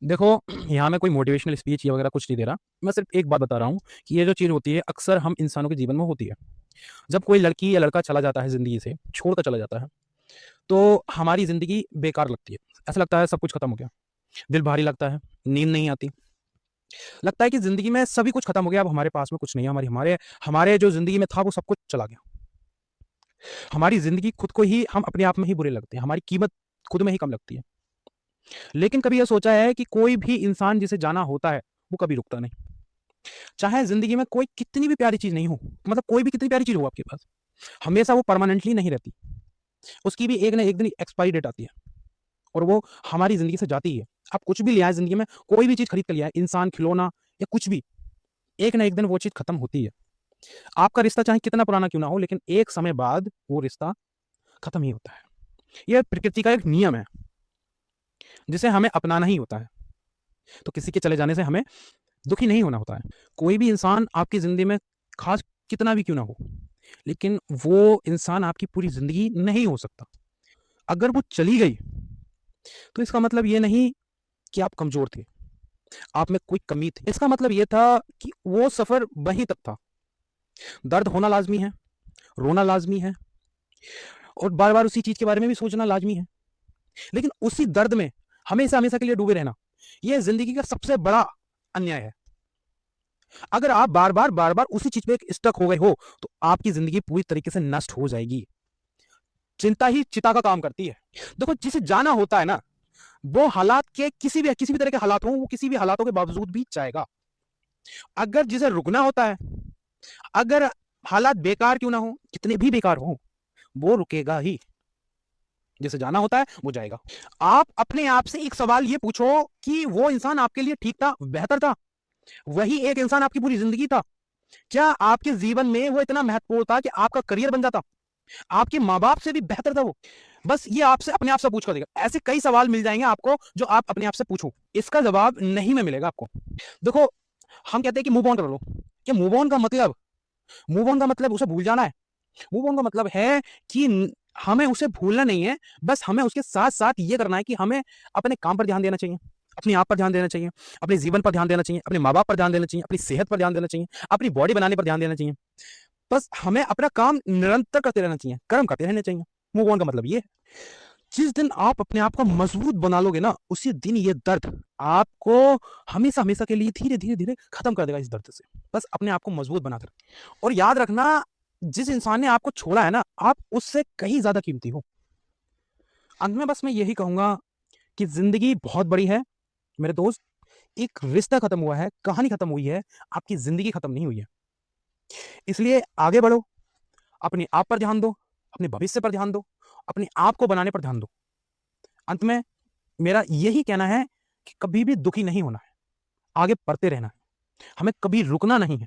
देखो, यहाँ मैं कोई मोटिवेशनल स्पीच या वगैरह कुछ नहीं दे रहा। मैं सिर्फ एक बात बता रहा हूँ कि ये जो चीज़ होती है अक्सर हम इंसानों के जीवन में होती है। जब कोई लड़की या लड़का चला जाता है ज़िंदगी से, छोड़कर चला जाता है, तो हमारी ज़िंदगी बेकार लगती है। ऐसा लगता है सब कुछ खत्म हो गया। दिल भारी लगता है, नींद नहीं आती। लगता है कि ज़िंदगी में सभी कुछ खत्म हो गया, अब हमारे पास में कुछ नहीं है। हमारी हमारे हमारे जो ज़िंदगी में था वो सब कुछ चला गया। हमारी ज़िंदगी खुद को ही हम अपने आप में ही बुरे लगते हैं। हमारी कीमत खुद में ही कम लगती है। लेकिन कभी ये सोचा है कि कोई भी इंसान जिसे जाना होता है, वो कभी रुकता नहीं। चाहे ज़िंदगी में कोई कितनी भी प्यारी चीज़ नहीं हो, मतलब कोई भी कितनी प्यारी चीज़ हो आपके पास, हमेशा वो परमानेंटली नहीं रहती। उसकी भी एक ना एक दिन एक्सपायरी डेट आती है और वो हमारी ज़िंदगी से जाती ही है। आप कुछ भी ले आएँ ज़िंदगी में, कोई भी चीज़ खरीद के ले आएँ, इंसान, खिलौना या कुछ भी, एक ना एक दिन वो चीज़ खत्म होती है। आपका रिश्ता चाहे कितना पुराना क्यों ना हो, लेकिन एक समय बाद वो रिश्ता खत्म ही होता है। ये प्रकृति का एक नियम है, जिसे हमें अपनाना ही होता है। तो किसी के चले जाने से हमें दुखी नहीं होना होता है। कोई भी इंसान आपकी ज़िंदगी में खास कितना भी क्यों ना हो, लेकिन वो इंसान आपकी पूरी ज़िंदगी नहीं हो सकता। अगर वो चली गई, तो इसका मतलब ये नहीं कि आप कमज़ोर थे, आप में कोई कमी थी। इसका मतलब ये था कि वो सफ़र वहीं तक था। दर्द होना लाज़मी है, रोना लाज़मी है और बार-बार उसी चीज़ के बारे में भी सोचना लाज़मी है। लेकिन उसी दर्द में हमेशा-हमेशा के लिए डूबे रहना, ये ज़िंदगी का सबसे बड़ा अन्याय है। अगर आप बार-बार, बार-बार उसी चीज़ पे एक स्टक हो गए हो, तो आपकी ज़िंदगी पूरी तरीके से नष्ट हो जाएगी। चिंता ही चिता का काम करती है। देखो, जिसे जाना होता है ना, वो हालात के किसी भी तरह के हालात हों, वो किसी भी हालातों के बावजूद भी जाएगा। अगर जिसे रुकना होता है, अगर हालात बेकार क्यों ना हो, कितने भी बेकार हों, वो रुकेगा ही। जिसे जाना होता है, वो जाएगा। आप अपने आप से एक सवाल ये पूछो कि वो इंसान आपके लिए ठीक था, बेहतर था? वही एक इंसान आपकी पूरी ज़िंदगी था? क्या आपके जीवन में वो इतना महत्वपूर्ण था कि आपका करियर बन जाता? आपके माँ-बाप से भी बेहतर था वो? बस ये आपसे अपने आप से पूछ कर देखिए। ऐसे कई सवाल मिल जाएँगे आपको जो आप अपने आप से पूछो। इसका जवाब नहीं में मिलेगा आपको। देखो, हम कहते हैं कि मूव ऑन कर लो। क्या मूव ऑन का मतलब उसे भूल जाना है? मूव ऑन का मतलब है कि हमें उसे भूलना नहीं है, बस हमें उसके साथ-साथ ये करना है कि हमें अपने काम पर ध्यान देना चाहिए, अपने आप पर ध्यान देना चाहिए, अपने जीवन पर ध्यान देना चाहिए, अपने माँ-बाप पर ध्यान देना चाहिए, अपनी सेहत पर ध्यान देना चाहिए, अपनी बॉडी बनाने पर ध्यान देना चाहिए। बस हमें अपना काम निरंतर करते रहना चाहिए, कर्म करते रहने चाहिए। मूव ऑन का मतलब ये है। जिस दिन आप अपने आप को मजबूत बना लोगे ना, उसी दिन ये दर्द आपको हमेशा-हमेशा के लिए धीरे-धीरे-धीरे खत्म कर देगा इस दर्द से। बस अपने आप को मजबूत बनाते रहो और याद रखना, जिस इंसान ने आपको छोड़ा है ना, आप उससे कहीं ज़्यादा कीमती हो। अंत में बस मैं यही कहूँगा कि ज़िंदगी बहुत बड़ी है मेरे दोस्त। एक रिश्ता खत्म हुआ है, कहानी खत्म हुई है, आपकी ज़िंदगी खत्म नहीं हुई है। इसलिए आगे बढ़ो, अपने आप पर ध्यान दो, अपने भविष्य पर ध्यान दो, अपने आप को बनाने पर ध्यान दो। अंत में मेरा यही कहना है कि कभी भी दुखी नहीं होना है, आगे बढ़ते रहना है, हमें कभी रुकना नहीं है।